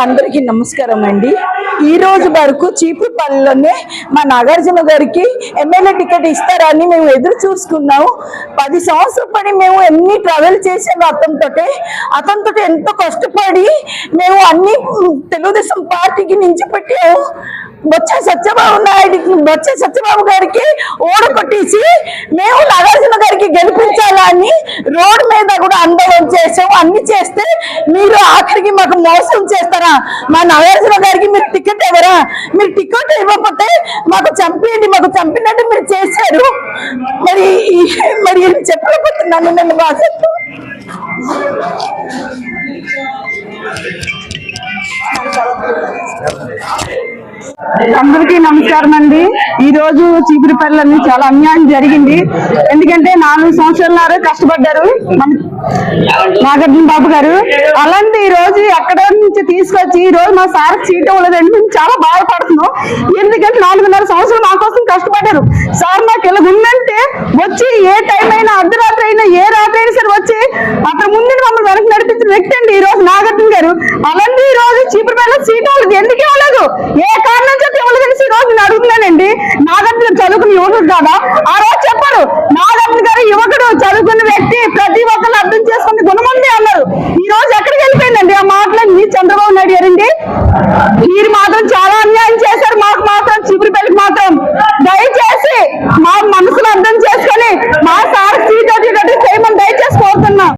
అందరికీ నమస్కారం అండి. ఈ రోజు వరకు చీపురుపల్లిలోనే మా నాగార్జున గారికి ఎమ్మెల్యే టికెట్ ఇస్తారని మేము ఎదురు చూసుకున్నాము. 10 సంవత్సరాల పడి మేము ఎన్ని ట్రావెల్ చేసాము. అతనితో ఎంతో కష్టపడి మేము అన్ని తెలుగుదేశం పార్టీకి నుంచి పెట్టాము. బొత్స సత్యబాబు గారికి ఓడగొట్టేసి మేము నాగార్జున గారికి గెలిపించాలని రోడ్ మీద కూడా ఆందోళన చేసాము. అన్ని చేస్తే మీరు ఆఖరికి మాకు మోసం చేస్తారా? మా నాగార్జున గారికి మీరు టికెట్ ఇవ్వరా? మీరు టికెట్ ఇవ్వకపోతే మాకు చంపేయండి, మాకు చంపినట్టు మీరు చేశారు. మరి చెప్పలేకపోతున్నాను నేను బాధ. అందరికీ నమస్కారం అండి. ఈ రోజు చీపురుపల్లి చాలా అన్యాయం జరిగింది. ఎందుకంటే 4 సంవత్సరాలు కష్టపడ్డారు నాగార్జున బాబు గారు. అలాంటి ఈ రోజు ఎక్కడ నుంచి తీసుకొచ్చి ఈ రోజు మా సార్ సీట్ ఇవ్వలేదండి. మేము చాలా బాధపడుతున్నాం. ఎందుకంటే 4.5 సంవత్సరాలు మా కోసం కష్టపడ్డారు. సార్ నాకు ఇలా ఉందంటే వచ్చి ఏ టైం అయినా, అర్ధరాత్రి అయినా, ఏ రాత్రి అయినా సరే వచ్చి అక్కడ ముందు మమ్మల్ని వెనక్కి నడిపించిన వ్యక్తి అండి ఈ రోజు నాగార్జున గారు. అలాంటి ఈ రోజు చీపురుపల్లి సీట్ ఇవ్వలేదు. ఎందుకు ఇవ్వలేదు? ఏ కారణం చేత ఇవ్వలేదని ఈ రోజు నేను అడుగుతున్నానండి. నాగార్జున చదువుకుని యువకుడు కాదా?